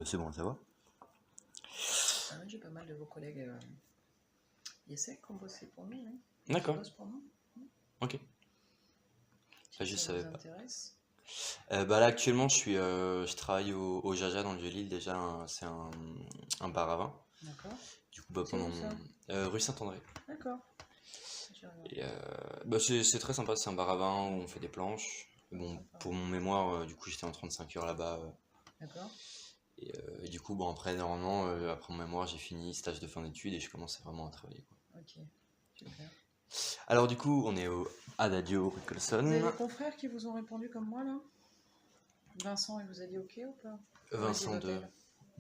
C'est bon, ça va. Oui, j'ai pas mal de vos collègues ISEC qui ont bossé pour nous. Hein. D'accord. Qui bossent pour nous. Ok. Si Je ça savais vous pas. intéresse. Là actuellement je travaille au Jaja dans le Vieux-Lille déjà, c'est un bar à vin. D'accord. Du coup C'est où ça? rue Saint-André. D'accord. J'y reviens. Et c'est très sympa, c'est un bar à vin où on fait des planches. Bon, Sympa. pour mon mémoire, du coup j'étais en 35 heures là-bas. D'accord. Et du coup, bon, après, normalement, après mon mémoire, j'ai fini stage de fin d'études et je commençais vraiment à travailler, quoi. Ok. Super. Alors, du coup, on est au Adadio Vous avez Ricolson. des confrères qui vous ont répondu comme moi là? Vincent, il vous a dit ok ou pas? Vincent de.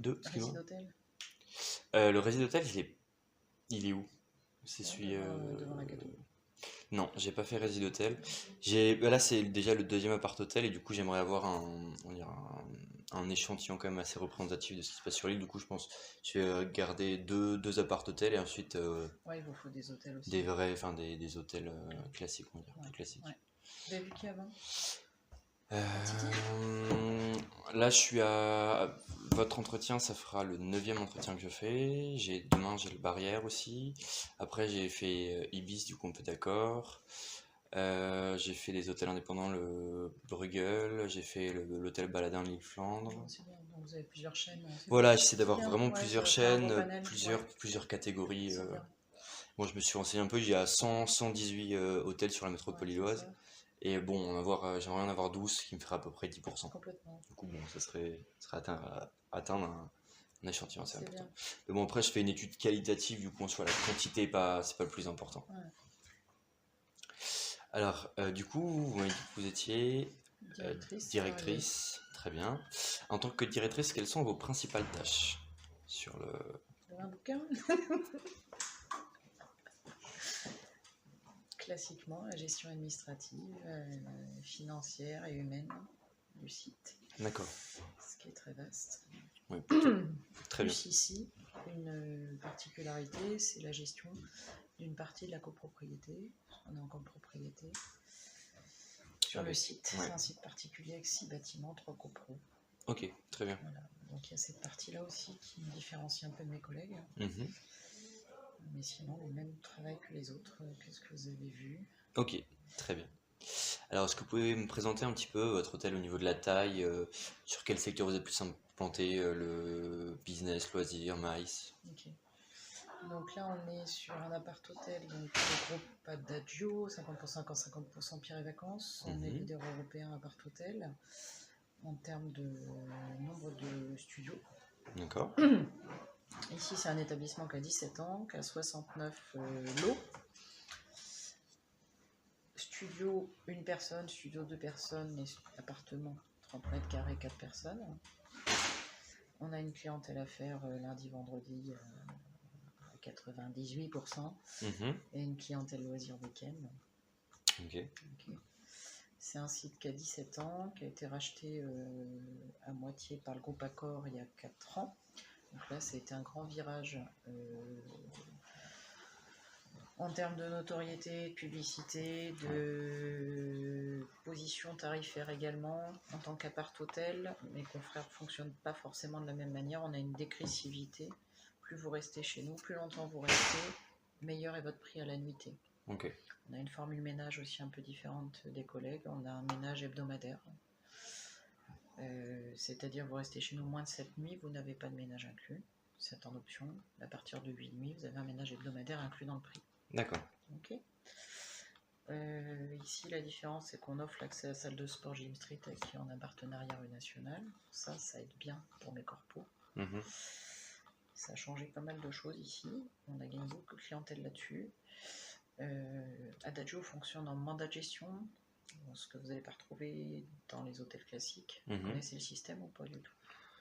Excuse-moi. Résid'hôtel. Le résid'hôtel, il est où? C'est Ouais, celui. devant la gâteau. Non, j'ai pas fait résid'hôtel. Là, c'est déjà le deuxième appart-hôtel et du coup, j'aimerais avoir un échantillon quand même assez représentatif de ce qui se passe sur l'île. Du coup, je pense que je vais garder deux appart-hôtels et ensuite Ouais, il vous faut des hôtels aussi. des vrais, enfin des hôtels classiques, on va dire, Ouais, plus classiques. ouais. Vous avez vu qui avant? Là, je suis à. Votre entretien, ça fera le 9e entretien que je fais. Demain, j'ai le barrière aussi. Après, j'ai fait Ibis, du coup, on peut d'accord. J'ai fait des hôtels indépendants, le Bruegel. J'ai fait l'hôtel Baladin de l'île Flandre. C'est bien. Donc vous avez plusieurs chaînes. Voilà, j'essaie d'avoir bien. vraiment Ouais, plusieurs ça fait un beau chaînes, panel. plusieurs catégories. C'est bien. Bon, je me suis renseigné un peu, il y a 118 hôtels sur la métropole Ouais, c'est lilloise. ça. Et bon, j'aimerais en avoir 12, ce qui me ferait à peu près 10%. Complètement. Du coup, bon, ça serait atteindre un échantillon assez C'est important. bien. Mais bon, après, je fais une étude qualitative, du coup, en soi, la quantité, c'est pas le plus important. Ouais. Alors, du coup, vous m'avez dit que vous étiez directrice. Très bien. En tant que directrice, quelles sont vos principales tâches sur le... Un bouquin. Classiquement, la gestion administrative, financière et humaine du site. D'accord. Ce qui est très vaste. Oui, très bien. Plus ici, une particularité, c'est la gestion d'une partie de la copropriété. On est en copropriété sur le site. Ouais. C'est un site particulier avec 6 bâtiments, 3 copros. Ok, très bien. Voilà. Donc il y a cette partie-là aussi qui me différencie un peu de mes collègues. Mhm. Mais sinon, le même travail que les autres. Qu'est-ce que vous avez vu? Ok, très bien. Alors, est-ce que vous pouvez me présenter un petit peu votre hôtel au niveau de la taille, sur quel secteur vous êtes plus implanté, le business, loisirs, maïs? Ok. Donc là, on est sur un appart-hôtel, donc le groupe Adagio, 50% quand 50% Pierre et Vacances. On est leader européen appart-hôtel en termes de nombre de studios. D'accord. Ici, c'est un établissement qui a 17 ans, qui a 69 lots. Studio, une personne, studio, 2 personnes, et appartement, 30 mètres carrés, 4 personnes. On a une clientèle à faire lundi, vendredi, 98%, et une clientèle loisir week-end. Ok. C'est un site qui a 17 ans, qui a été racheté à moitié par le groupe Accor il y a 4 ans. Donc là, ça a été un grand virage en termes de notoriété, de publicité, de position tarifaire également. En tant qu'appart-hôtel, mes confrères ne fonctionnent pas forcément de la même manière. On a une dégressivité. Plus vous restez chez nous, plus longtemps vous restez, meilleur est votre prix à la nuitée. Ok. On a une formule ménage aussi un peu différente des collègues. On a un ménage hebdomadaire. C'est-à-dire vous restez chez nous moins de 7 nuits, vous n'avez pas de ménage inclus. C'est en option. À partir de 8 nuits, vous avez un ménage hebdomadaire inclus dans le prix. D'accord. Ok. Ici, la différence, c'est qu'on offre l'accès à la salle de sport Gym Street avec qui on a un partenariat rue nationale. Ça aide bien pour mes corpos. Ça a changé pas mal de choses ici. On a gagné beaucoup de clientèle là-dessus. Adagio fonctionne en mandat de gestion, ce que vous n'allez pas retrouver dans les hôtels classiques. Vous connaissez le système ou pas du tout?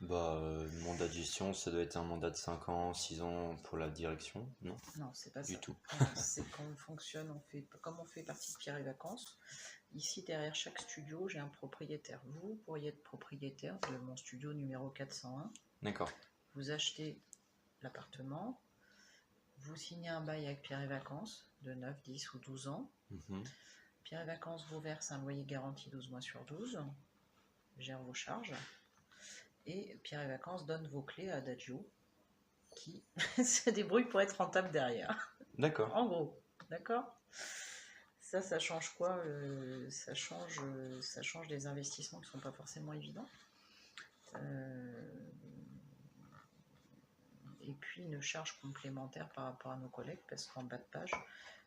Mandat de gestion, ça doit être un mandat de 5 ans, 6 ans pour la direction, non? Non, c'est pas du ça. tout. C'est quand on fonctionne, comme on fait partie de Pierre et Vacances. Ici, derrière chaque studio, j'ai un propriétaire. Vous pourriez être propriétaire de mon studio numéro 401. D'accord. Vous achetez l'appartement, vous signez un bail avec Pierre et Vacances de 9, 10 ou 12 ans. Pierre et Vacances vous verse un loyer garanti 12 mois sur 12, gère vos charges. Et Pierre et Vacances donne vos clés à Adagio, qui se débrouille pour être rentable derrière. D'accord. En gros, d'accord. Ça change quoi ça change des investissements qui ne sont pas forcément évidents. Et puis une charge complémentaire par rapport à nos collègues, parce qu'en bas de page,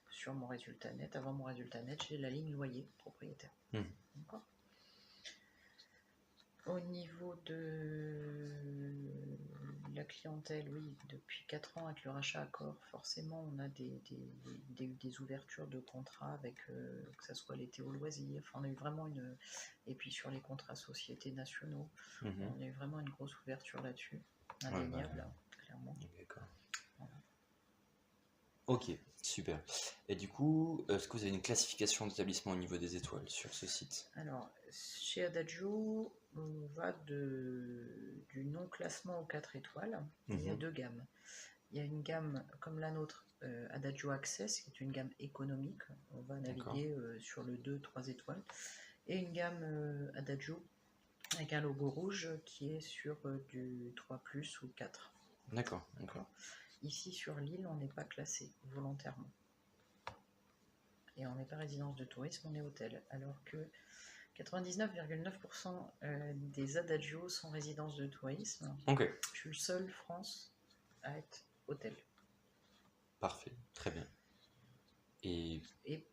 sur mon résultat net, avant mon résultat net, j'ai la ligne loyer propriétaire. D'accord. Au niveau de la clientèle, oui, depuis 4 ans avec le rachat Accor, forcément on a des ouvertures de contrats avec, que ce soit l'été au loisir, enfin on a eu vraiment une... Et puis sur les contrats sociétés nationaux, on a eu vraiment une grosse ouverture là-dessus, indéniable, clairement. D'accord. Voilà. Ok, super. Et du coup, est-ce que vous avez une classification d'établissement au niveau des étoiles sur ce site? Alors, chez Adagio, on va du non-classement aux 4 étoiles. Il y a 2 gammes. Il y a une gamme comme la nôtre, Adagio Access, qui est une gamme économique. On va naviguer sur le 2-3 étoiles. Et une gamme Adagio avec un logo rouge qui est sur du 3+ ou 4. D'accord. Ici, sur l'île, on n'est pas classé volontairement. Et on n'est pas résidence de tourisme, on est hôtel. Alors que 99,9% des Adagio sont résidences de tourisme. Ok. Je suis le seul France à être hôtel. Parfait, très bien. Et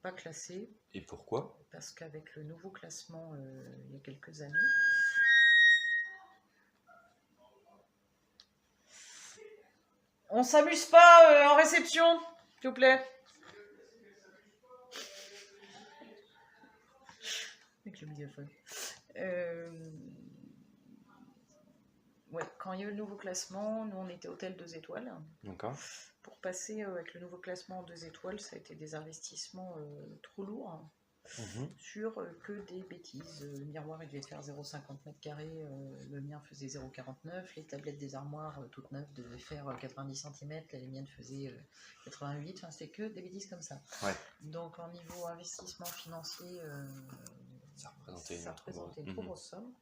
pas classé. Et pourquoi? Parce qu'avec le nouveau classement il y a quelques années, on s'amuse pas en réception, s'il vous plaît. Avec le mégaphone. Ouais, quand il y a eu le nouveau classement, nous on était hôtel 2 étoiles. D'accord. Pour passer avec le nouveau classement en 2 étoiles, ça a été des investissements trop lourds sur que des bêtises. Le miroir il devait faire 0,50 m², le mien faisait 0,49. Les tablettes des armoires toutes neuves devaient faire 90 cm, les miennes faisaient 88. Enfin, c'était que des bêtises comme ça. Ouais. Donc en niveau investissement financier, ça représentait une trop grosse somme.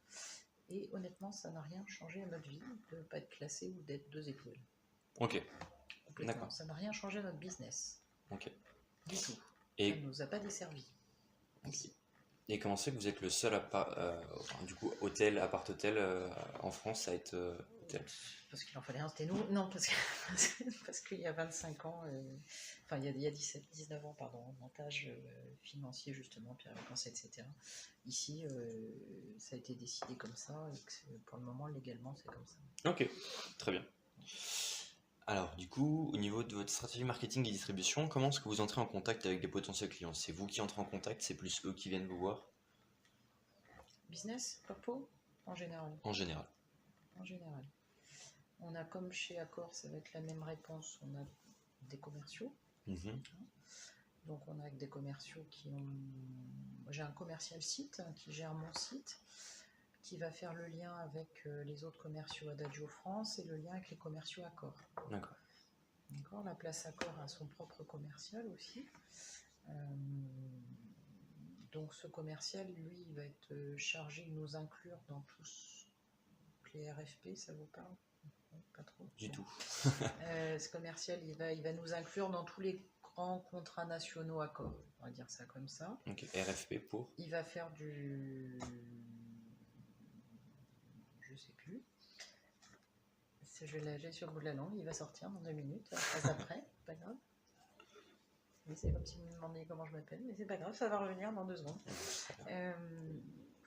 Et honnêtement, ça n'a rien changé à notre vie de ne pas être classé ou d'être 2 étoiles. Ok. D'accord. Ça n'a rien changé à notre business. Ok. Du tout. Et... ça ne nous a pas desservi. Okay. Et comment c'est que vous êtes le seul du coup hôtel, appart-hôtel en France à être hôtel? Parce qu'il en fallait un, c'était nous. Non, parce qu'il y a 25 ans, enfin il y a 19 ans, pardon, montage financier justement, Pierre Vacances, etc. Ici, ça a été décidé comme ça, et que pour le moment, légalement, c'est comme ça. Ok, très bien. Alors, du coup, au niveau de votre stratégie marketing et distribution, comment est-ce que vous entrez en contact avec des potentiels clients? C'est vous qui entrez en contact, c'est plus eux qui viennent vous voir? Business, propos, en général. En général. En général. On a comme chez Accor, ça va être la même réponse, on a des commerciaux. Donc on a avec des commerciaux qui ont... J'ai un commercial site qui gère mon site, qui va faire le lien avec les autres commerciaux Adagio France et le lien avec les commerciaux Accor. D'accord. D'accord. La place Accor a son propre commercial aussi. Donc ce commercial, lui, il va être chargé de nous inclure dans tous les RFP, ça vous parle? Pas trop. Du tout. Ce commercial, il va nous inclure dans tous les grands contrats nationaux Accor, on va dire ça comme ça. Ok, RFP pour? Il va faire du... Je sais plus. Je l'ai sur le bout de la langue, il va sortir dans 2 minutes, pas après, pas grave. Mais c'est comme si vous me demandiez comment je m'appelle, mais c'est pas grave, ça va revenir dans 2 secondes.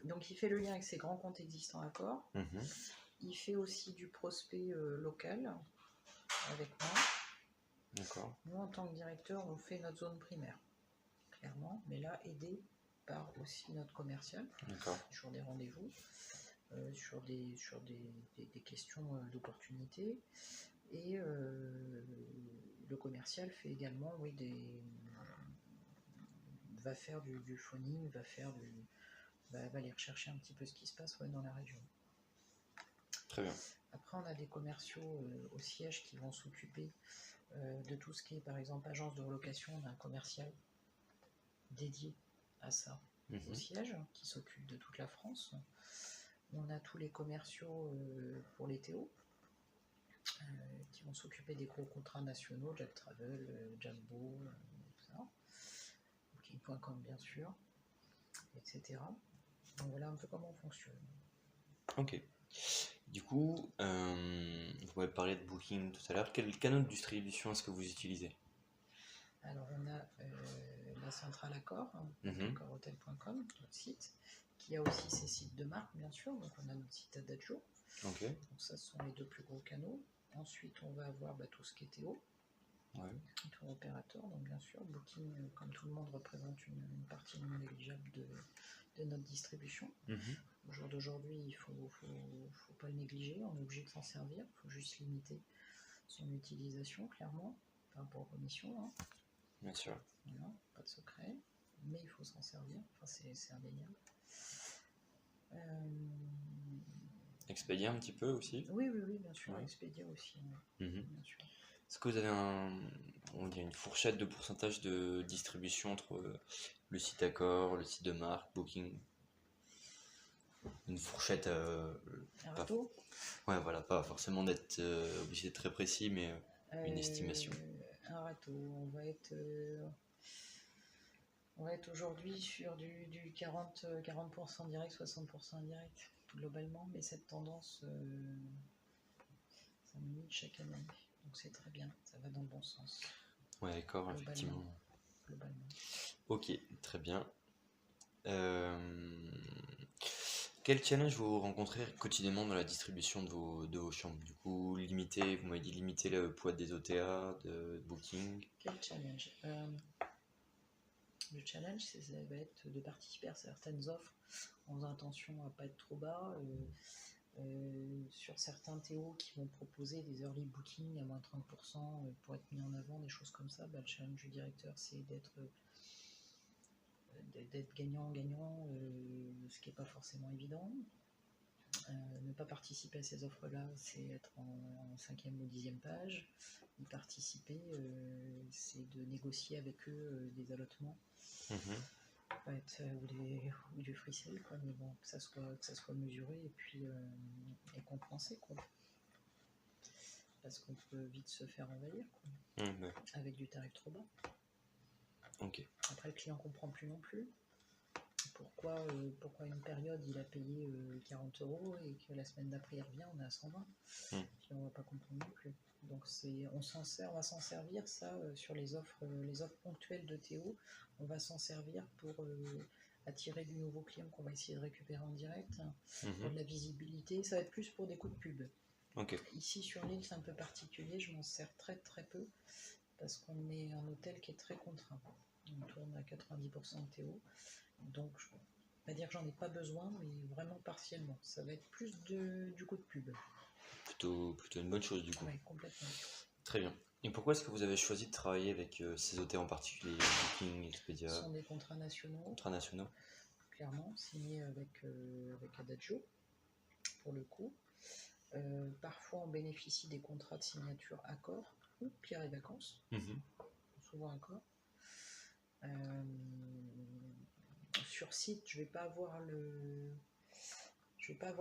Donc il fait le lien avec ses grands comptes existants Accor. Il fait aussi du prospect local avec moi. D'accord. Nous, en tant que directeur, on fait notre zone primaire, clairement, mais là, aidé par aussi notre commercial. D'accord. Sur des rendez-vous, sur des questions d'opportunité. Et le commercial fait également, oui, va faire du phoning, va aller rechercher un petit peu ce qui se passe dans la région. Très bien. Après, on a des commerciaux au siège qui vont s'occuper de tout ce qui est, par exemple, agence de relocation. On a un commercial dédié à ça au siège, qui s'occupe de toute la France. On a tous les commerciaux pour les Théo qui vont s'occuper des gros contrats nationaux, Jack Travel, Jumbo, tout ça, Booking.com bien sûr, etc. Donc voilà un peu comment on fonctionne. Ok. Du coup, vous m'avez parlé de Booking tout à l'heure. Quel canal de distribution est-ce que vous utilisez? Alors on a la centrale Accor, Mhm. accorhotel.com, notre site, qui a aussi ses sites de marque bien sûr. Donc on a notre site Adagio. Ok. Donc ça ce sont les deux plus gros canaux. Ensuite on va avoir tout ce qui est Théo, Ouais. tour opérateur, donc bien sûr Booking comme tout le monde représente une partie non négligeable de notre distribution. Mhm. Au jour d'aujourd'hui il faut pas le négliger, on est obligé de s'en servir, il faut juste limiter son utilisation clairement par rapport aux commissions, hein. Bien sûr. Voilà, pas de secret, mais il faut s'en servir, enfin, c'est indéniable. Expedia un petit peu aussi. Oui, bien sûr, Ouais. Expedia aussi, Mhm. bien sûr. Est-ce que vous avez on va dire une fourchette de pourcentage de distribution entre le site Accor, le site de marque, Booking? Une fourchette, Un pas, râteau, ouais, voilà, pas forcément d'être obligé d'être très précis, mais une estimation. un râteau, on va être aujourd'hui sur du 40% direct, 60% indirect, globalement, mais cette tendance s'amenuise chaque année. Donc c'est très bien, ça va dans le bon sens, Ouais, Accor, globalement. effectivement. globalement. Ok, très bien. Quel challenge vous rencontrez quotidiennement dans la distribution de vos chambres? Du coup, limiter, vous m'avez dit limiter le poids des OTA, de Booking. Quel challenge Le challenge, ça va être de participer à certaines offres en faisant attention à ne pas être trop bas. Sur certains Théo qui vont proposer des early bookings à moins 30% pour être mis en avant, des choses comme ça, le challenge du directeur, c'est d'être gagnant-gagnant, ce qui n'est pas forcément évident. Ne pas participer à ces offres-là, c'est être en 5e ou 10e page. Y participer, c'est de négocier avec eux des allotements. Mhm. Ou du freesale, quoi, mais bon, que ça soit mesuré et puis et compensé, quoi. Parce qu'on peut vite se faire envahir, quoi, Ouais. avec du tarif trop bas. Ok. Après, le client comprend plus non plus pourquoi une période il a payé 40 € et que la semaine d'après il revient, on est à 120. Puis on va pas comprendre non plus. Donc on va s'en servir ça sur les offres ponctuelles de Théo. On va s'en servir pour attirer du nouveau client qu'on va essayer de récupérer en direct, pour de la visibilité. Ça va être plus pour des coups de pub. Ok. Ici sur l'île c'est un peu particulier, je m'en sers très très peu parce qu'on est un hôtel qui est très contraint. On tourne à 90% de Théo. Donc je ne vais pas dire que j'en ai pas besoin, mais vraiment partiellement. Ça va être plus du coup de pub. Plutôt une bonne chose du coup. Oui, complètement. Très bien. Et pourquoi est-ce que vous avez choisi de travailler avec ces hôtels en particulier, Booking, Expedia, Ce sont des contrats nationaux, contrats nationaux? clairement, signés avec Adagio, pour le coup. Parfois, on bénéficie des contrats de signature Accor ou Pierre et Vacances, souvent Accor. Sur site, je vais pas avoir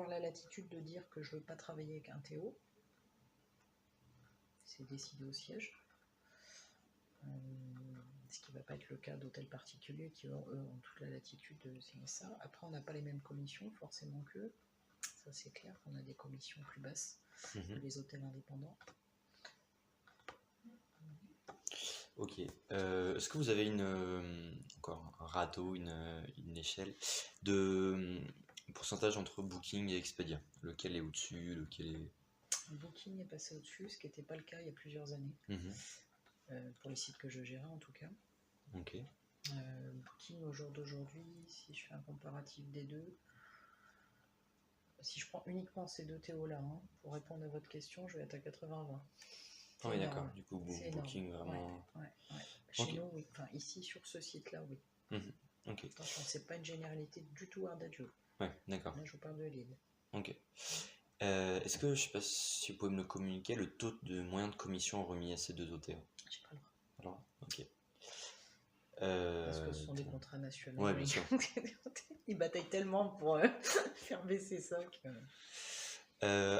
la latitude de dire que je veux pas travailler avec un Théo. C'est décidé au siège. Ce qui ne va pas être le cas d'hôtels particuliers qui eux, ont toute la latitude de signer ça. Après, on n'a pas les mêmes commissions forcément qu'eux. Ça c'est clair qu'on a des commissions plus basses que les hôtels indépendants. Ok. Est-ce que vous avez encore un râteau, une échelle de pourcentage entre Booking et Expedia? Lequel est au-dessus, lequel est... Booking est passé au-dessus, ce qui n'était pas le cas il y a plusieurs années. Pour les sites que je gérais en tout cas. Ok. Booking au jour d'aujourd'hui, si je fais un comparatif des deux, si je prends uniquement ces deux Théo là, pour répondre à votre question, je vais être à 80-20. Ah oui, d'accord. Du coup, Booking vraiment... Ouais. Chez nous, oui. Enfin, ici, sur ce site-là, oui. Ok. Attention, c'est pas une généralité du tout Adagio. Ouais, d'accord. Là, je vous parle de l'île. Ok. Est-ce que, je sais pas si vous pouvez me le communiquer, le taux de moyen de commission remis à ces deux hôtels? J'ai pas le droit. Alors, ok. Parce que ce sont des Attends. contrats nationaux. Ouais, bien sûr. Ils bataillent tellement pour faire baisser ça que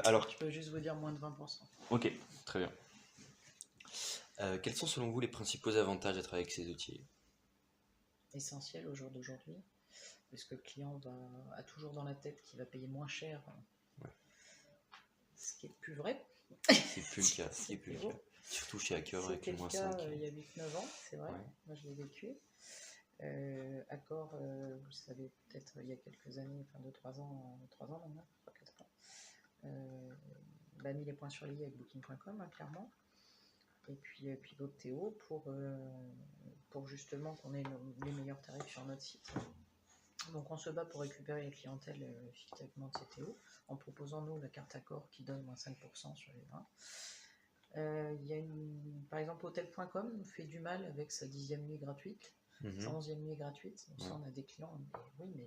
Alors, je peux juste vous dire moins de 20%. ok, très bien. Quels sont selon vous les principaux avantages à travailler avec ces outils? Essentiel au jour d'aujourd'hui, puisque le client a toujours dans la tête qu'il va payer moins cher, Ouais. ce qui est plus vrai. C'est plus le cas, ce qui est plus le cas. Surtout chez Accor avec C'était le le moins cas 5. il y a 8-9 ans, c'est vrai. Ouais. Moi, je l'ai vécu. Accor, vous savez, peut-être il y a quelques années, enfin 2-3 ans, 3 ans maintenant, 3-4 ans, mis les points sur les i avec Booking.com, hein, clairement. Et puis d'autres Théo pour justement qu'on ait les meilleurs tarifs sur notre site. Donc on se bat pour récupérer les clientèles effectivement de ces Théo, en proposant nous la carte Accor qui donne moins 5% sur les 20. Il y a par exemple Hôtel.com fait du mal avec sa 10e nuit gratuite, sa 11e nuit gratuite. Donc ça, on a des clients, oui, mais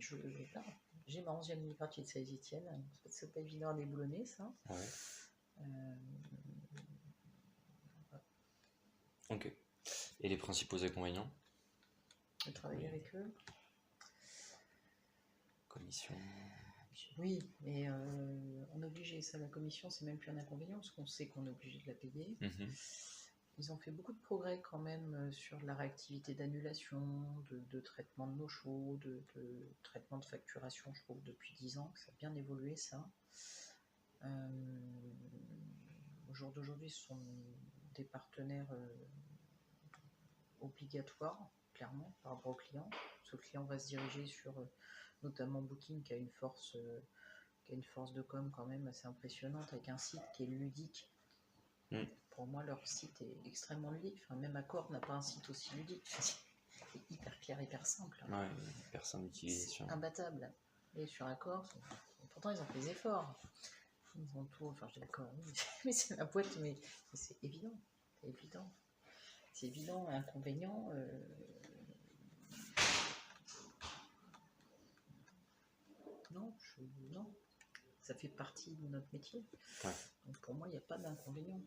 j'ai ma 11e nuit gratuite, ça y tienne. C'est pas évident à déboulonner, ça. Ouais. Ok. Et les principaux inconvénients? De travailler avec eux. Commission. Oui, mais on est obligé. Ça, la commission, c'est même plus un inconvénient parce qu'on sait qu'on est obligé de la payer. Ils ont fait beaucoup de progrès quand même sur la réactivité d'annulation, de traitement de no-show, de traitement de facturation, je trouve, depuis 10 ans, que ça a bien évolué, ça. Au jour d'aujourd'hui, ce sont des partenaires obligatoires, clairement, par rapport au client. Parce que le client va se diriger sur, notamment Booking, qui a une force de com quand même assez impressionnante, avec un site qui est ludique. Pour moi, leur site est extrêmement ludique. Enfin, même Accor n'a pas un site aussi ludique. C'est hyper clair, hyper simple. Ouais, hyper simple d'utilisation. C'est imbattable. Et sur Accor, pourtant ils ont fait des efforts. Ils ont tout. Enfin, je dis d'accord, oui, mais c'est la boîte, mais c'est évident. C'est évident. C'est évident. Inconvénient. Non. Ça fait partie de notre métier. Ouais. Donc pour moi, il n'y a pas d'inconvénient.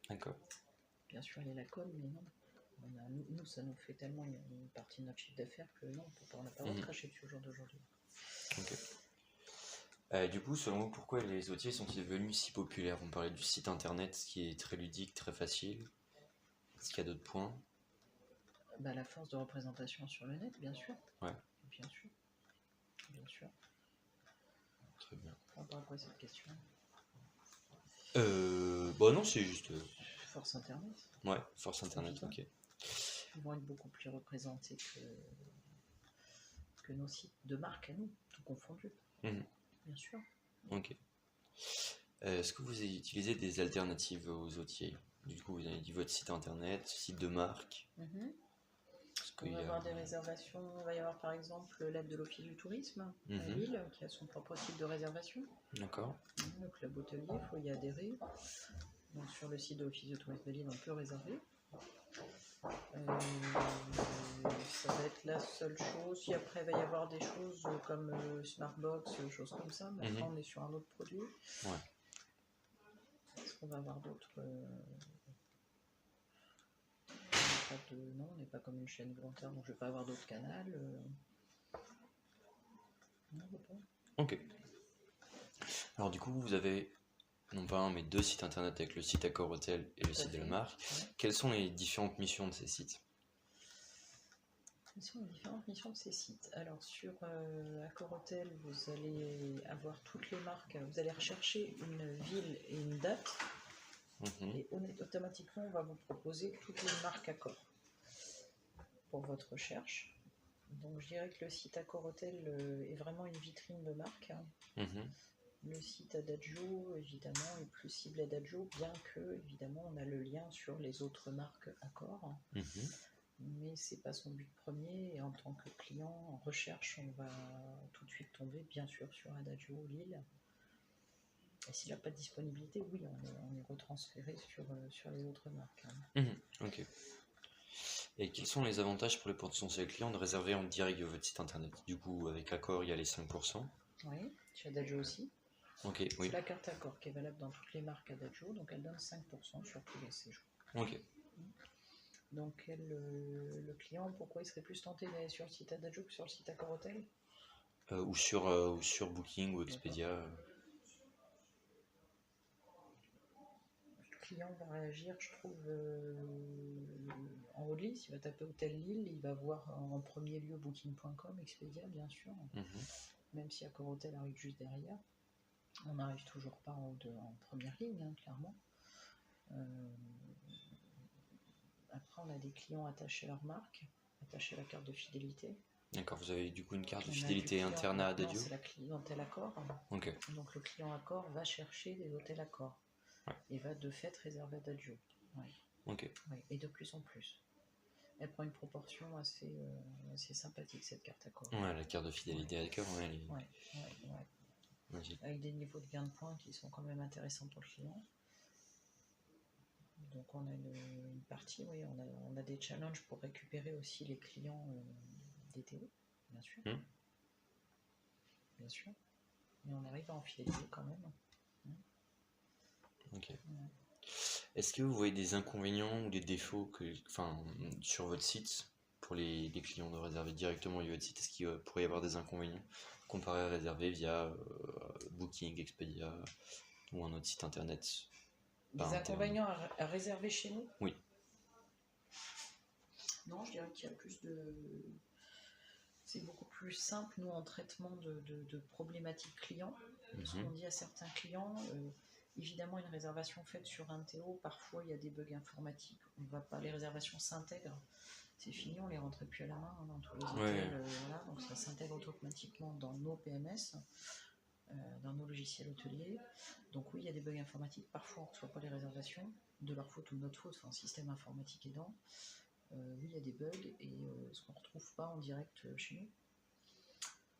D'accord. Bien sûr, il y a la com, mais non. Nous, ça nous fait tellement une partie de notre chiffre d'affaires que non, on n'a pas le droit de cracher dessus au jour d'aujourd'hui. Ok. Du coup, selon vous, pourquoi les OTA sont-ils devenus si populaires? On parlait du site internet qui est très ludique, très facile. Est-ce qu'il y a d'autres points? La force de représentation sur le net, bien sûr. Ouais. Bien sûr. Bien sûr. Très bien. On parle quoi cette question? Bah non, c'est juste. Force internet. Ouais, force internet, ok. Ils vont être beaucoup plus représentés que nos sites de marque à nous, tout confondu. Bien sûr. Ok. Est-ce que vous utilisez des alternatives aux OTA? Du coup, vous avez dit votre site internet, site de marque. On va avoir des réservations. Il va y avoir par exemple l'aide de l'Office du tourisme à Lille qui a son propre site de réservation. D'accord. Le club hôtelier, il faut y adhérer. Donc sur le site de l'Office du tourisme de Lille, on peut réserver. Ça va être la seule chose. Si après, il va y avoir des choses comme Smartbox, choses comme ça, mais après, on est sur un autre produit. Ouais. Est-ce qu'on va avoir d'autres Non, on n'est pas comme une chaîne volontaire, donc je ne vais pas avoir d'autres canaux. Non, pas. Ok. Alors du coup, vous avez non pas un, mais deux sites internet avec le site Accor Hotel et le site de la marque. Quelles sont les différentes missions de ces sites? Les différentes missions de ces sites. Alors sur Accor Hotel, vous allez avoir toutes les marques. Vous allez rechercher une ville et une date. Et automatiquement, on va vous proposer toutes les marques Accor pour votre recherche. Donc je dirais que le site Accor Hotel est vraiment une vitrine de marque. Le site Adagio, évidemment, est plus ciblé Adagio, bien que, évidemment, on a le lien sur les autres marques Accor. Mais c'est pas son but premier, et en tant que client en recherche, on va tout de suite tomber, bien sûr, sur Adagio Lille. Et s'il n'a pas de disponibilité, oui, on est retransféré sur les autres marques. Ok. Et quels sont les avantages pour les potentiels clients de réserver en direct de votre site internet? Du coup, avec Accor, il y a les 5%. Oui, chez Adagio aussi. Ok, oui. C'est la carte Accor qui est valable dans toutes les marques Adagio, donc elle donne 5% sur tous les séjours. Ok. Donc, le client, pourquoi il serait plus tenté d'aller sur le site Adagio que sur le site Accor Hotel? Ou sur Booking ou Expedia. Le client va réagir, je trouve, en haut de liste. Il va taper Hôtel Lille, il va voir en premier lieu Booking.com, Expedia, bien sûr, même si Accor Hotel arrive juste derrière. On n'arrive toujours pas en première ligne, hein, clairement. Après, on a des clients attachés à leur marque, attachés à la carte de fidélité. D'accord, vous avez du coup une carte de On a du fidélité client- interne à maintenant, Adagio? c'est la clientèle Accor. Ok. Donc le client Accor va chercher des hôtels Accor Ouais. et va de fait réserver Adagio. Ouais. Ok. Ouais. Et de plus en plus. Elle prend une proportion assez sympathique, cette carte Accor. Ouais, la carte de fidélité Accor, ouais, elle est Ouais. magique. Avec des niveaux de gain de points qui sont quand même intéressants pour le client. Donc on a une partie, oui, on a des challenges pour récupérer aussi les clients des TO, bien sûr. Bien sûr. Mais on arrive à en fidéliser quand même. Ok. Est-ce que vous voyez des inconvénients ou des défauts sur votre site pour les clients de réserver directement via votre site? Est-ce qu'il pourrait y avoir des inconvénients comparé à réserver via Booking, Expedia ou un autre site internet? Des inconvénients à réserver chez nous? Oui. Non, je dirais qu'il y a plus de... C'est beaucoup plus simple, nous, en traitement de problématiques clients. Ce qu'on dit à certains clients, évidemment, une réservation faite sur un TO, parfois, il y a des bugs informatiques. On va pas, les réservations s'intègrent. C'est fini, on les rentrait plus à la main dans tous les hôtels. Voilà, donc ça s'intègre automatiquement dans nos PMS. Dans nos logiciels hôteliers. Donc oui, il y a des bugs informatiques. Parfois, on ne reçoit pas les réservations, de leur faute ou de notre faute, enfin, système informatique aidant. Oui, il y a des bugs et ce qu'on ne retrouve pas en direct chez nous,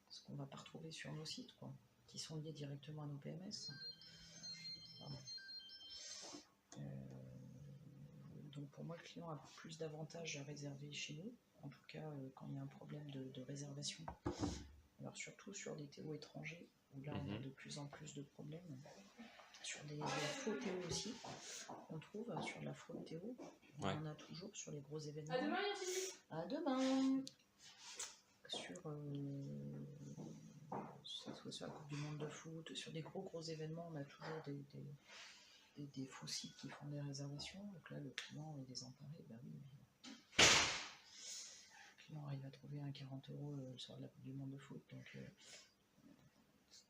ce qu'on ne va pas retrouver sur nos sites, quoi, qui sont liés directement à nos PMS. Donc pour moi, le client a plus d'avantages à réserver chez nous, en tout cas quand il y a un problème de réservation. Alors surtout sur des TO étrangers, où là on a de plus en plus de problèmes. Sur des faux TO aussi, on trouve sur de la fraude TO. On en a toujours sur les gros événements. À demain, à demain. Sur soit sur la Coupe du Monde de foot, sur des gros événements, on a toujours des faux sites qui font des réservations. Donc là, le client est désemparé. Ben oui, le client arrive à trouver un 40 € le soir de la Coupe du Monde de foot. Donc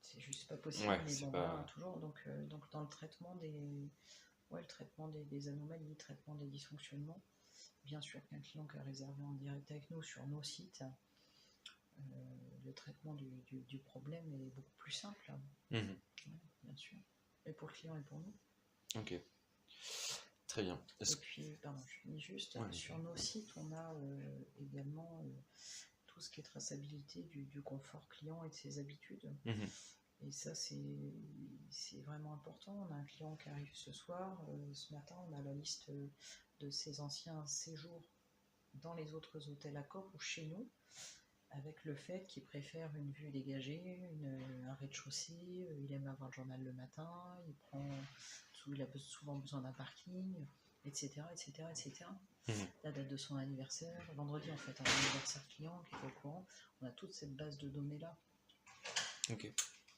c'est juste pas possible. Ouais, mais bon, pas... voilà, toujours. Donc dans le traitement des anomalies, le traitement des dysfonctionnements, bien sûr qu'un client qui a réservé en direct avec nous sur nos sites, le traitement du problème est beaucoup plus simple. Ouais, bien sûr. Et pour le client et pour nous. Ok. Très bien. Et puis, pardon, je finis juste. Sur nos sites, on a également tout ce qui est traçabilité du confort client et de ses habitudes. Et ça, c'est vraiment important. On a un client qui arrive ce soir. Ce matin, on a la liste de ses anciens séjours dans les autres hôtels Accor ou chez nous, avec le fait qu'il préfère une vue dégagée, un rez-de-chaussée, il aime avoir le journal le matin, il a souvent besoin d'un parking, etc. La date de son anniversaire, vendredi en fait, un anniversaire client qui est au courant. On a toute cette base de données là. Ok.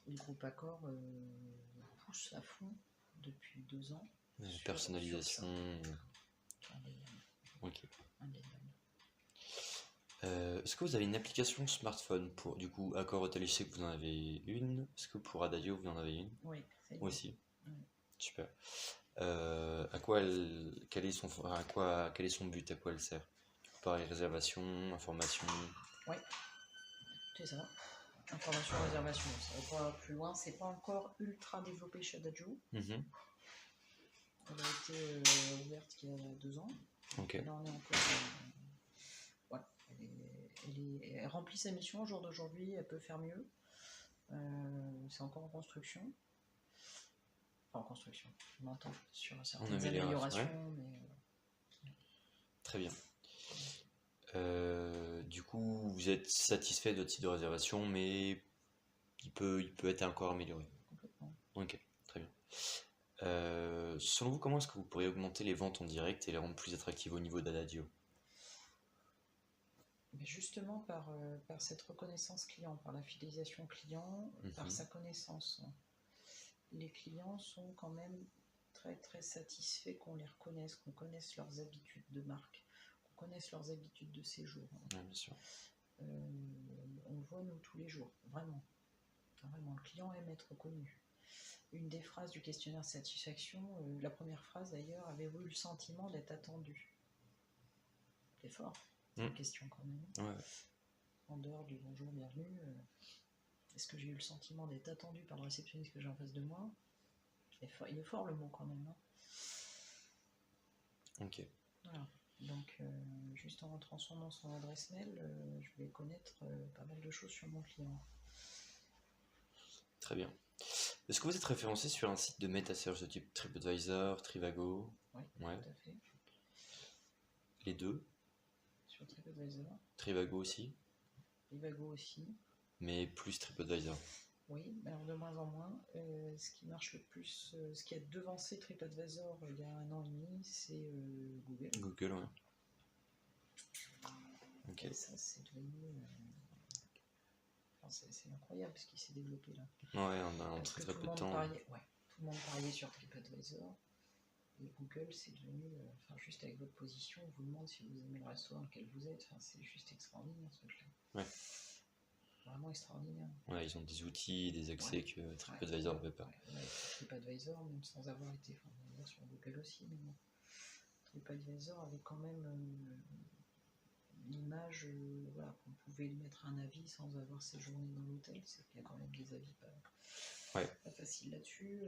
Le groupe Accor pousse à fond depuis 2 ans. Personnalisation. Ok. Est-ce que vous avez une application smartphone pour du coup Accor Hotel? Je sais que vous en avez une. Est-ce que pour Adagio vous en avez une? Oui. Moi aussi. Super. Quel est son but? À quoi elle sert? Pareil, réservation, information. Oui, c'est ça. Information, réservation. Ça va pas plus loin. C'est pas encore ultra développé chez Adagio. Elle a été ouverte il y a 2 ans. Ok. Là, on est encore. Voilà. Elle remplit sa mission au jour d'aujourd'hui. Elle peut faire mieux. C'est encore en construction. Enfin, en construction. On entend sur certaines améliorations. Mais... Très bien. Du coup, vous êtes satisfait de votre site de réservation, mais il peut être encore amélioré. Complètement. Ok, très bien. Selon vous, comment est-ce que vous pourriez augmenter les ventes en direct et les rendre plus attractives au niveau d'Adadio? Mais justement par cette reconnaissance client, par la fidélisation client, par Mhm. sa connaissance. Les clients sont quand même très très satisfaits qu'on les reconnaisse, qu'on connaisse leurs habitudes de marque, qu'on connaisse leurs habitudes de séjour. Ouais, bien sûr. On le voit nous tous les jours, vraiment. Vraiment, le client aime être reconnu. Une des phrases du questionnaire de satisfaction, la première phrase d'ailleurs, avez-vous eu le sentiment d'être attendu? C'est fort, c'est une question quand même. Ouais. En dehors du bonjour, bienvenue, est-ce que j'ai eu le sentiment d'être attendu par le réceptionniste que j'ai en face de moi? Il est fort le mot quand même. Hein. Ok. Voilà. Donc, juste en rentrant son nom, son adresse mail, je vais connaître pas mal de choses sur mon client. Très bien. Est-ce que vous êtes référencé sur un site de meta-search de type TripAdvisor, Trivago? Oui, Ouais. tout à fait. Les deux? Sur TripAdvisor. Trivago aussi? Trivago aussi. Mais plus TripAdvisor. Oui, alors de moins en moins. Ce qui marche le plus, ce qui a devancé TripAdvisor il y a 1 an et demi, c'est Google. Google, ouais. Ok. Et ça, c'est devenu. Enfin, c'est incroyable ce qui s'est développé là. Ouais, on a un Parce très que très tout peu le de monde temps. pariait, ouais, tout le monde pariait sur TripAdvisor. Et Google, c'est devenu, enfin, juste avec votre position, on vous demande si vous aimez le resto dans lequel vous êtes. Enfin, c'est juste extraordinaire ce truc-là. Ouais. Vraiment extraordinaire. Ouais, ils ont des outils, des accès Ouais. que TripAdvisor n'avait pas. Ouais, TripAdvisor, même sans avoir été, enfin, on va dire sur Google aussi, mais bon. TripAdvisor avait quand même l'image, voilà, qu'on pouvait mettre un avis sans avoir séjourné dans l'hôtel. C'est qu'il y a quand même des avis pas faciles là-dessus.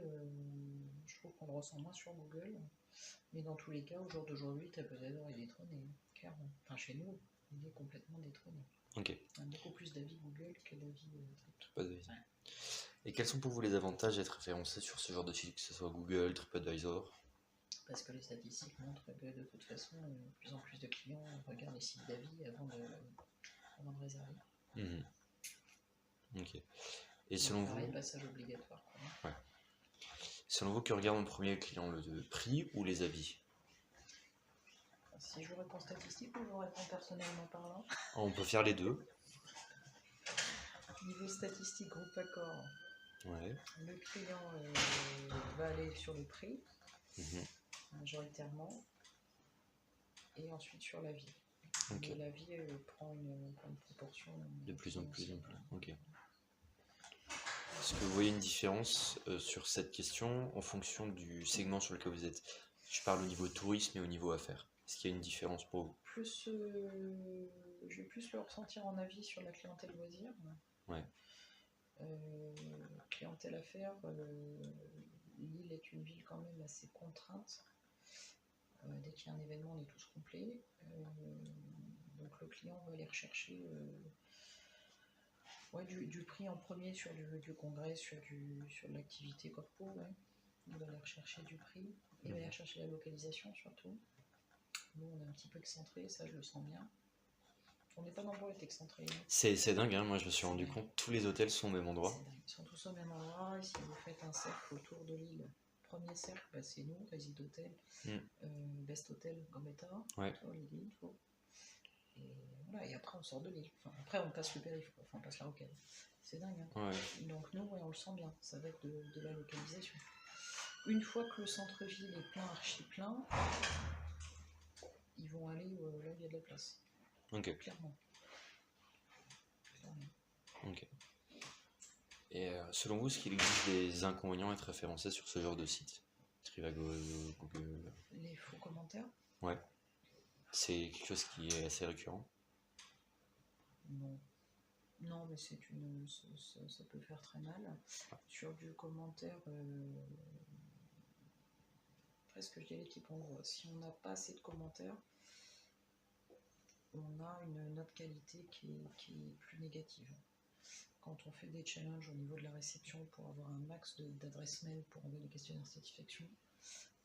Je trouve qu'on le ressent moins sur Google. Mais dans tous les cas, au jour d'aujourd'hui, TripAdvisor est détrôné, clairement. Enfin, chez nous, il est complètement détrôné. Ok. On a beaucoup plus d'avis Google que d'avis TripAdvisor. Ouais. Et quels sont pour vous les avantages d'être référencé sur ce genre de site, que ce soit Google, TripAdvisor? Parce que les statistiques montrent que de toute façon, de plus en plus de clients regardent les sites d'avis avant de réserver. Mmh. Ok. Et donc, selon pareil, vous, passage obligatoire. Quoi. ouais. Selon vous, que regarde en premier client, le prix ou les avis? Si je vous réponds statistique ou je vous réponds personnellement parlant? On peut faire les deux. Niveau statistique, groupe accord, Ouais. le client va aller sur le prix, majoritairement, et ensuite sur l'avis. Okay. Mais l'avis prend une proportion de plus en plus. Ok. Est-ce que vous voyez une différence sur cette question en fonction du segment sur lequel vous êtes? Je parle au niveau tourisme et au niveau affaires. Est-ce qu'il y a une différence pour vous? Je vais plus le ressentir en avis sur la clientèle loisir. Ouais. Clientèle affaires, Lille est une ville quand même assez contrainte. Dès qu'il y a un événement, on est tous complets. Donc le client va aller rechercher du prix en premier sur du congrès, sur l'activité corpo. Ouais. Il va aller rechercher du prix. Il va aller rechercher la localisation surtout. Nous, on est un petit peu excentré, ça je le sens bien. On n'est pas nombreux à être excentrés. C'est dingue, hein, moi je me suis rendu compte, tous les hôtels sont au même endroit. Ils sont tous au même endroit, et si vous faites un cercle autour de l'île, premier cercle, bah, c'est nous, Réside Hôtel, Best Hotel, Gambetta, ouais. l'île, et voilà, et après on sort de l'île. Enfin, après on passe le périph', enfin on passe la rocade. C'est dingue. Hein. Ouais. Donc nous, on le sent bien, ça va être de la localisation. Une fois que le centre-ville est plein, archi plein, ils vont aller là où il y a de la place. Ok. Clairement. Ok. Et selon vous, est-ce qu'il existe des inconvénients à être référencé sur ce genre de site? Trivago, Google. Les faux commentaires? Ouais. C'est quelque chose qui est assez récurrent? Non. Non, mais ça peut faire très mal. Sur du commentaire, presque je dirais l'équipe en gros. Si on n'a pas assez de commentaires, on a une note qualité qui est plus négative. Quand on fait des challenges au niveau de la réception pour avoir un max d'adresses mail pour envoyer les questionnaires de satisfaction,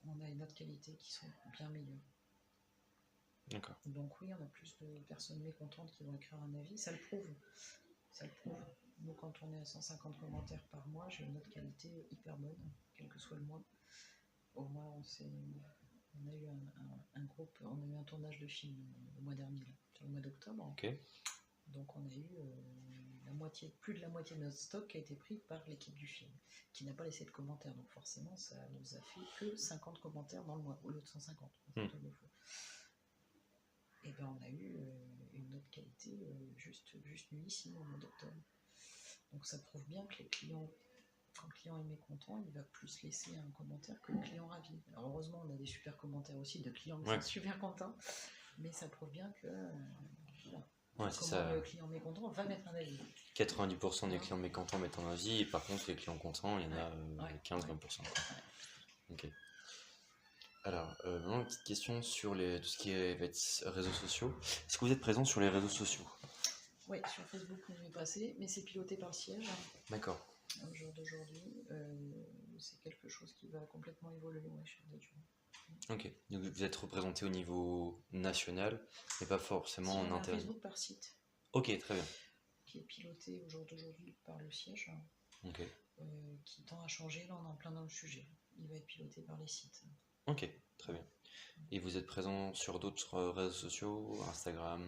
on a une note qualité qui sont bien meilleures. D'accord. Donc oui, on a plus de personnes mécontentes qui vont écrire un avis, ça le prouve. Ça le prouve. Nous, quand on est à 150 commentaires par mois, j'ai une note qualité hyper bonne, quel que soit le mois. Au moins, on a eu un groupe, on a eu un tournage de film le mois dernier, là, sur le mois d'octobre. Ok. Donc on a eu plus de la moitié de notre stock qui a été pris par l'équipe du film, qui n'a pas laissé de commentaires. Donc forcément, ça nous a fait que 50 commentaires dans le mois, au lieu de 150. Et ben on a eu une note qualité juste nullissime au mois d'octobre. Donc ça prouve bien que quand le client est mécontent, il va plus laisser un commentaire que le client ravi. Alors heureusement, on a des super commentaires aussi de clients qui sont super contents, mais ça prouve bien que c'est ça. Le client mécontent va mettre un avis. 90% des clients mécontents mettent un avis, et par contre, les clients contents, il y en a 15-20%. Ok. Alors, maintenant, une petite question sur tout ce qui va être réseaux sociaux. Est-ce que vous êtes présent sur les réseaux sociaux? Oui, sur Facebook, on est passé, mais c'est piloté par le siège. D'accord. Au jour d'aujourd'hui, c'est quelque chose qui va complètement évoluer chez Dajou. Ok, donc vous êtes représenté au niveau national, mais pas forcément en interne. Facebook par site. Ok, très bien. Qui est piloté au jour d'aujourd'hui par le siège. Ok. Qui tend à changer, là on est en plein dans le sujet. Il va être piloté par les sites. Ok, très bien. Et vous êtes présent sur d'autres réseaux sociaux, Instagram?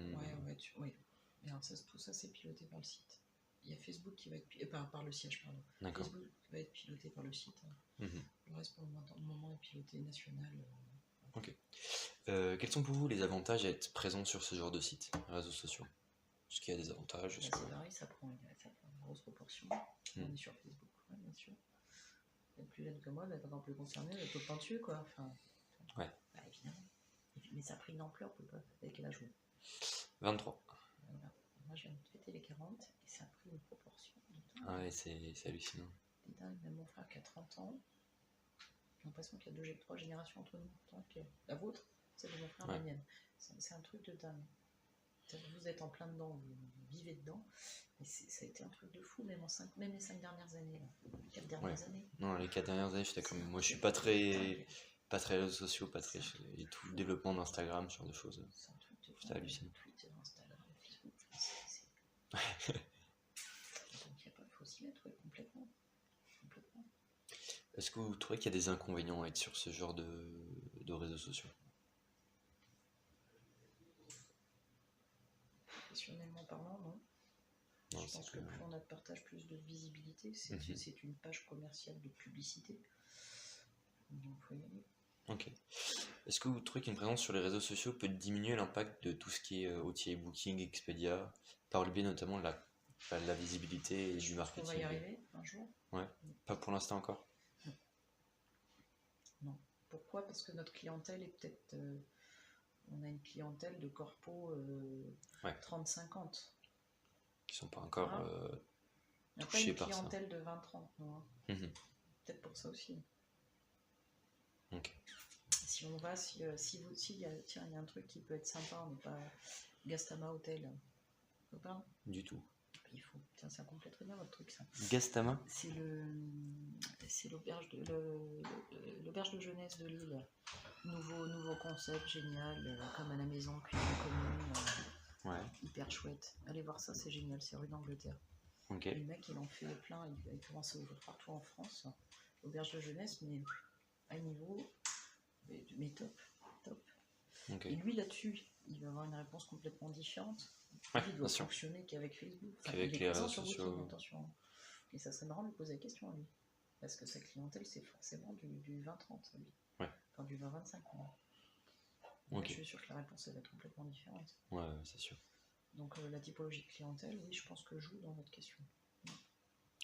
Oui. Et alors tout ça c'est piloté par le site. Il y a Facebook qui va être par le siège, pardon. D'accord. Facebook va être piloté par le site. Le reste pour le moment est piloté national. Ok. Quels sont pour vous les avantages à être présent sur ce genre de site, réseaux sociaux? Est-ce qu'il y a des avantages? C'est pareil, ça prend une grosse proportion. On est sur Facebook, bien sûr. Elle est plus jeune que moi, elle n'est pas encore plus concernée, elle est tout le temps dessus, quoi. Enfin, évidemment. Mais ça a pris une ampleur, on peut pas. Avec quel âge vous? 23. Voilà. Moi, je viens de fêter les 40 et ça a pris une proportion. Ah ouais, c'est hallucinant. C'est dingue, même mon frère qui a 30 ans, j'ai l'impression qu'il y a 3 générations entre nous. La vôtre, celle de mon frère, la mienne. C'est un truc de dingue. Vous êtes en plein dedans, vous vivez dedans. Et ça a été un truc de fou, même les 5 dernières années. Là. Les 4 dernières années. Non, les 4 dernières années, j'étais comme. Moi, je suis pas très réseaux sociaux, pas très. Et tout le développement d'Instagram, ce genre de choses. C'est un truc de fou. C'était hallucinant. Twitter, Instagram, Facebook. Donc, il faut s'y mettre, complètement. Est-ce que vous trouvez qu'il y a des inconvénients à être sur ce genre de réseaux sociaux? Professionnellement parlant, non. Je pense que plus on a de partage, plus de visibilité. C'est une page commerciale de publicité. Donc, il faut y aller. Ok. Est-ce que vous trouvez qu'une présence sur les réseaux sociaux peut diminuer l'impact de tout ce qui est OTA Booking, Expedia, par le biais notamment de la visibilité et du marketing? On va y arriver un jour. Ouais. Pas pour l'instant encore? Non. Pourquoi? Parce que notre clientèle est peut-être... on a une clientèle de corpo 30-50. Qui sont pas encore touchés par ça. On n'a pas une clientèle de 20-30, non. Peut-être pour ça aussi. Ok. Si on va, s'il y a un truc qui peut être sympa, on n'est pas Gastama Hotel. Pas du tout. Il faut. Tiens, ça complète très bien votre truc, ça. Gastama? C'est l'auberge de jeunesse de Lille. Nouveau concept, génial, comme à la maison, cuisine commune, hyper chouette. Allez voir ça, c'est génial, c'est rue d'Angleterre. Okay. Le mec, il en fait plein, il commence à ouvrir partout en France. Auberge de jeunesse, mais à niveau, mais top. Okay. Et lui, là-dessus, il va avoir une réponse complètement différente. Il doit fonctionner qu'avec Facebook. Qu'avec les réseaux sociaux. Attention. Et ça serait marrant de lui poser la question à lui. Parce que sa clientèle, c'est forcément du 20-30, lui. Enfin, du 20-25. Je suis sûr que la réponse elle va être complètement différente. Ouais, c'est sûr. Donc la typologie de clientèle, oui, je pense que joue dans votre question.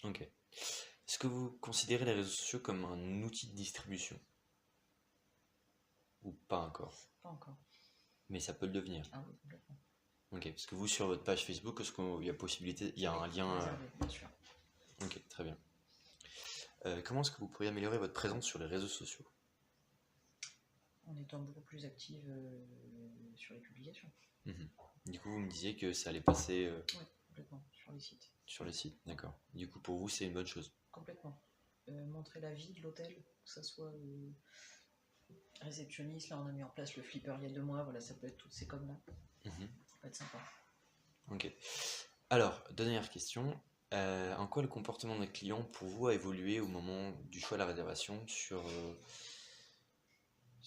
Ok. Est-ce que vous considérez les réseaux sociaux comme un outil de distribution? Ou pas encore? Pas encore. Mais ça peut le devenir? Ah oui, complètement. Ok, parce que vous, sur votre page Facebook, est-ce qu'il y a possibilité, il y a un lien... Bien sûr. Ok, très bien. Comment est-ce que vous pourriez améliorer votre présence sur les réseaux sociaux? En étant beaucoup plus active sur les publications. Du coup, vous me disiez que ça allait passer... Oui, complètement, sur les sites. Sur les sites, d'accord. Du coup, pour vous, c'est une bonne chose? Complètement. Montrer la vie de l'hôtel, que ça soit réceptionniste, là on a mis en place le flipper il y a 2 mois, voilà, ça peut être toutes ces coms-là. Ça peut être sympa. Ok. Alors, dernière question. En quoi le comportement des clients pour vous a évolué au moment du choix de la réservation sur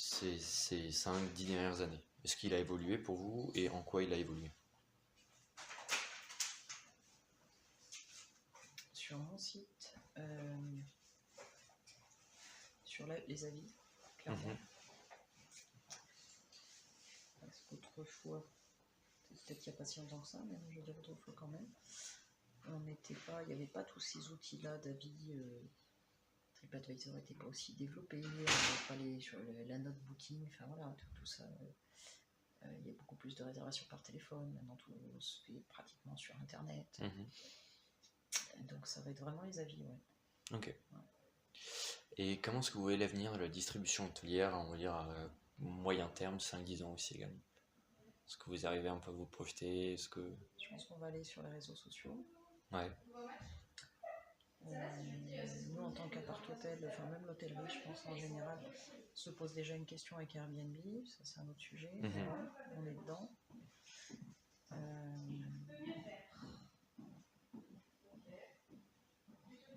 ces 5-10 dernières années? Est-ce qu'il a évolué pour vous et en quoi il a évolué? Sur mon site, sur les avis, clairement. Mhm. Parce qu'autrefois, peut-être qu'il n'y a pas si longtemps que ça, mais je veux dire autrefois quand même, il n'y avait pas tous ces outils-là d'avis. TripAdvisor n'était pas aussi développé, on n'avait pas la note booking, enfin voilà, tout ça. Il y a beaucoup plus de réservations par téléphone, maintenant tout se fait pratiquement sur internet. Donc ça va être vraiment les avis, ouais. Ok. Ouais. Et comment est-ce que vous voyez l'avenir de la distribution hôtelière, on va dire à moyen terme, 5-10 ans aussi également? Est-ce que vous arrivez un peu à vous projeter? Je pense qu'on va aller sur les réseaux sociaux. Ouais. Nous, en tant qu'appart-hôtel, enfin même l'hôtellerie, je pense en général, se pose déjà une question avec Airbnb, ça c'est un autre sujet, voilà, on est dedans.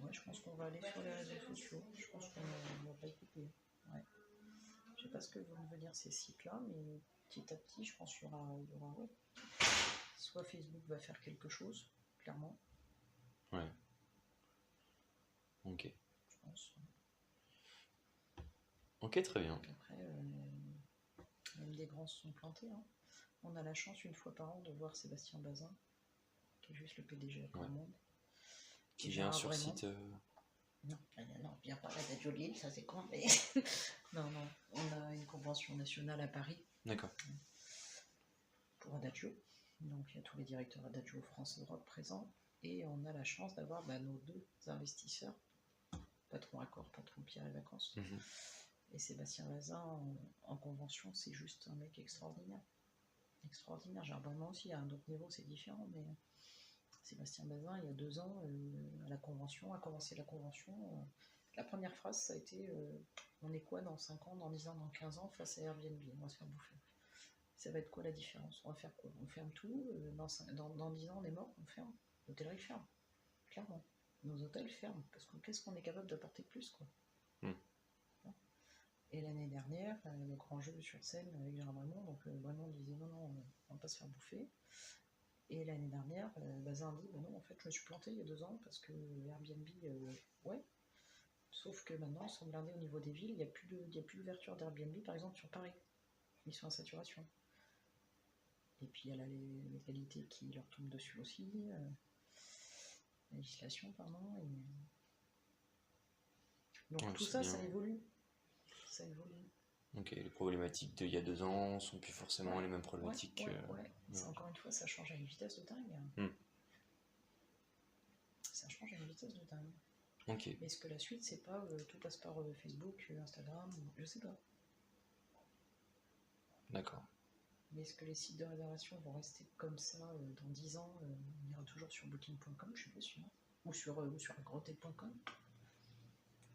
Ouais, je pense qu'on va aller sur les réseaux sociaux, je pense qu'on ne va pas y couper. Ouais. Je sais pas ce que vont devenir ces sites-là, mais petit à petit, je pense qu'il y aura ouais. Soit Facebook va faire quelque chose, clairement. Ouais. Ok. Je pense. Ok, très bien. Après, même des grands se sont plantés. Hein. On a la chance une fois par an de voir Sébastien Bazin, qui est juste le PDG à tout le monde. Qui vient sur vraiment... site Non, vient pas à Adagio Lille, ça c'est con, mais... non, on a une convention nationale à Paris. D'accord. Pour Adagio. Donc il y a tous les directeurs Adagio France et Europe présents. Et on a la chance d'avoir nos deux investisseurs, Patron Accor, Patron Pierre et Vacances. Et Sébastien Bazin en convention, c'est juste un mec extraordinaire. Extraordinaire. Genre vraiment aussi, à un autre niveau, c'est différent, mais Sébastien Bazin, il y a 2 ans, à la convention, a commencé la convention. La première phrase, ça a été on est quoi dans 5 ans, dans 10 ans, dans 15 ans face à Airbnb? On va se faire bouffer. Ça va être quoi la différence? On va faire quoi? On ferme tout, dans 10 ans on est mort, on ferme. L'hôtellerie ferme, clairement. Nos hôtels ferment, parce que qu'est-ce qu'on est capable d'apporter de plus, quoi. Et l'année dernière, le grand jeu sur scène avec Gérard Brémond, donc Brémond disait non, on va pas se faire bouffer. Et l'année dernière, Bazin dit non, en fait je me suis planté il y a 2 ans parce que Airbnb, ouais. Sauf que maintenant, ils sont blindés au niveau des villes, il n'y a plus d'ouverture d'Airbnb, par exemple sur Paris. Ils sont en saturation. Et puis il y a la légalité qui leur tombe dessus aussi, la législation, pardon. Et... donc ouais, tout ça, bien. Ça évolue. Ça évolue. Ok, les problématiques d'il y a 2 ans sont plus forcément les mêmes problématiques. Ouais. Encore une fois, ça change à une vitesse de dingue. Ça change à une vitesse de dingue. Ok. Est-ce que la suite, c'est pas tout passe par Facebook, Instagram, je sais pas. D'accord. Mais est-ce que les sites de réservation vont rester comme ça dans 10 ans? On ira toujours sur booking.com, je suis pas sûr. Ou sur agrohotel.com.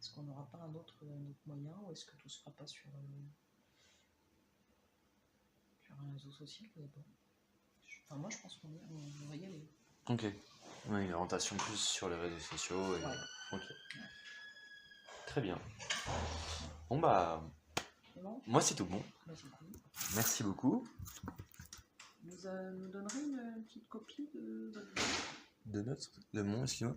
Est-ce qu'on n'aura pas un autre moyen, ou est-ce que tout se fera pas sur un réseau social? Moi, je pense qu'on va y aller. Ok. Ouais, une orientation plus sur les réseaux sociaux. Et... Ouais. Ok. Ouais. Très bien. Bon bah... Bon. Moi, c'est tout bon. Bah, c'est cool. Merci beaucoup. Nous donnerez une petite copie de votre... De mon, excuse-moi.